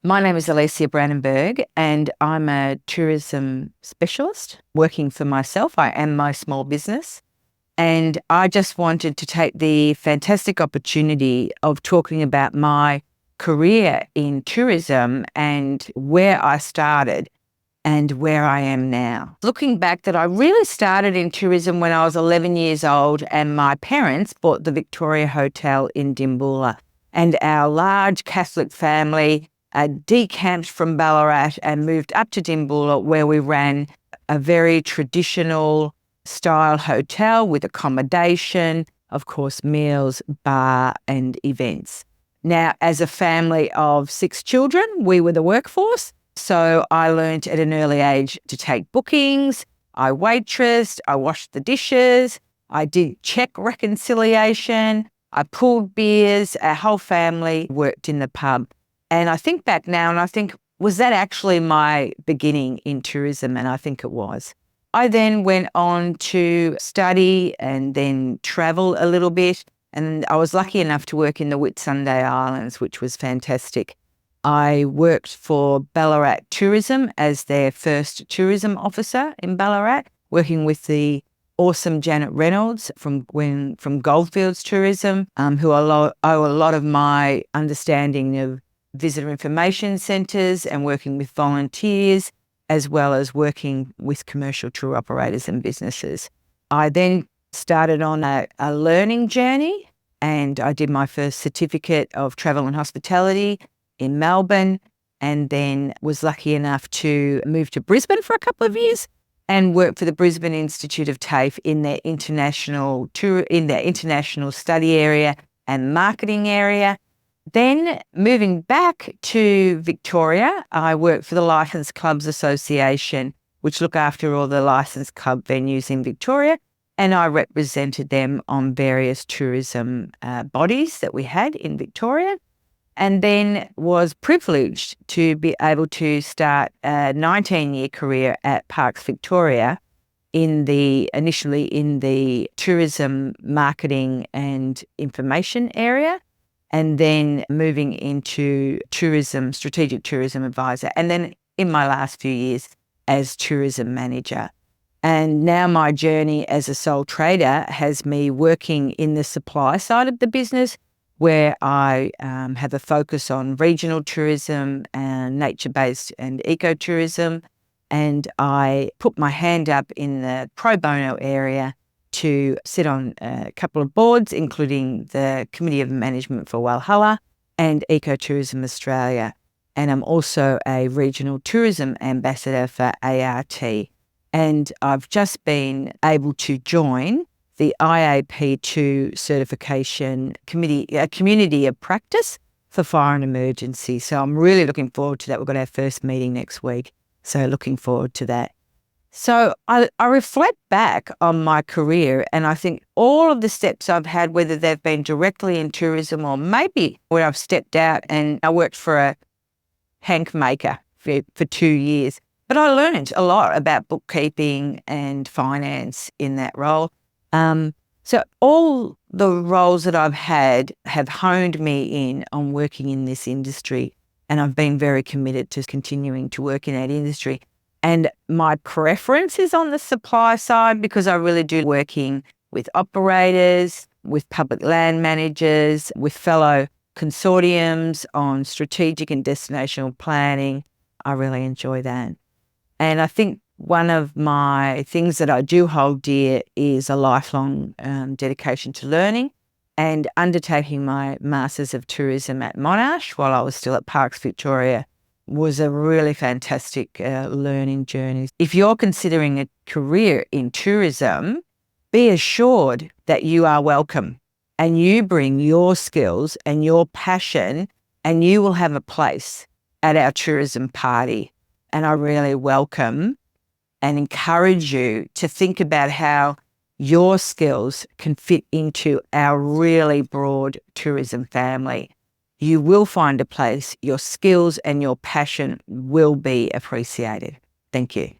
My name is Alysia Brandenburg and I'm a tourism specialist working for myself. I am my small business, and I just wanted to take the fantastic opportunity of talking about my career in tourism and where I started and where I am now. Looking back, that I really started in tourism when I was 11 years old and my parents bought the Victoria Hotel in Dimboola, and our large Catholic family decamped from Ballarat and moved up to Dimboola, where we ran a very traditional style hotel with accommodation, of course, meals, bar and events. Now, as a family of 6 children, we were the workforce. So I learned at an early age to take bookings. I waitressed, I washed the dishes, I did check reconciliation, I pulled beers. Our whole family worked in the pub. And I think back now and I think, was that actually my beginning in tourism? And I think it was. I then went on to study and then travel a little bit. And I was lucky enough to work in the Whitsunday Islands, which was fantastic. I worked for Ballarat Tourism as their first tourism officer in Ballarat, working with the awesome Janet Reynolds from Goldfields Tourism, who owe a lot of my understanding of visitor information centres and working with volunteers, as well as working with commercial tour operators and businesses. I then started on a learning journey, and I did my first certificate of travel and hospitality in Melbourne, and then was lucky enough to move to Brisbane for a couple of years and work for the Brisbane Institute of TAFE in their international study area and marketing area. Then moving back to Victoria, I worked for the Licensed Clubs Association, which look after all the licensed club venues in Victoria, and I represented them on various tourism bodies that we had in Victoria, and then was privileged to be able to start a 19-year career at Parks Victoria initially in the tourism marketing and information area, and then moving into strategic tourism advisor, and then in my last few years as tourism manager. And now my journey as a sole trader has me working in the supply side of the business, where I have a focus on regional tourism and nature-based and ecotourism. And I put my hand up in the pro bono area to sit on a couple of boards, including the Committee of Management for Walhalla and Ecotourism Australia. And I'm also a regional tourism ambassador for ART. And I've just been able to join the IAP2 certification committee, a community of practice for fire and emergency. So I'm really looking forward to that. We've got our first meeting next week. So looking forward to that. So I reflect back on my career, and I think all of the steps I've had, whether they've been directly in tourism or maybe where I've stepped out and I worked for a hank maker for 2 years, but I learned a lot about bookkeeping and finance in that role. So all the roles that I've had have honed me in on working in this industry, and I've been very committed to continuing to work in that industry. And my preference is on the supply side because I really do working with operators, with public land managers, with fellow consortiums on strategic and destinational planning. I really enjoy that. And I think one of my things that I do hold dear is a lifelong dedication to learning, and undertaking my Masters of Tourism at Monash while I was still at Parks Victoria was a really fantastic learning journey. If you're considering a career in tourism, be assured that you are welcome and you bring your skills and your passion, and you will have a place at our tourism party. And I really welcome and encourage you to think about how your skills can fit into our really broad tourism family. You will find a place. Your skills and your passion will be appreciated. Thank you.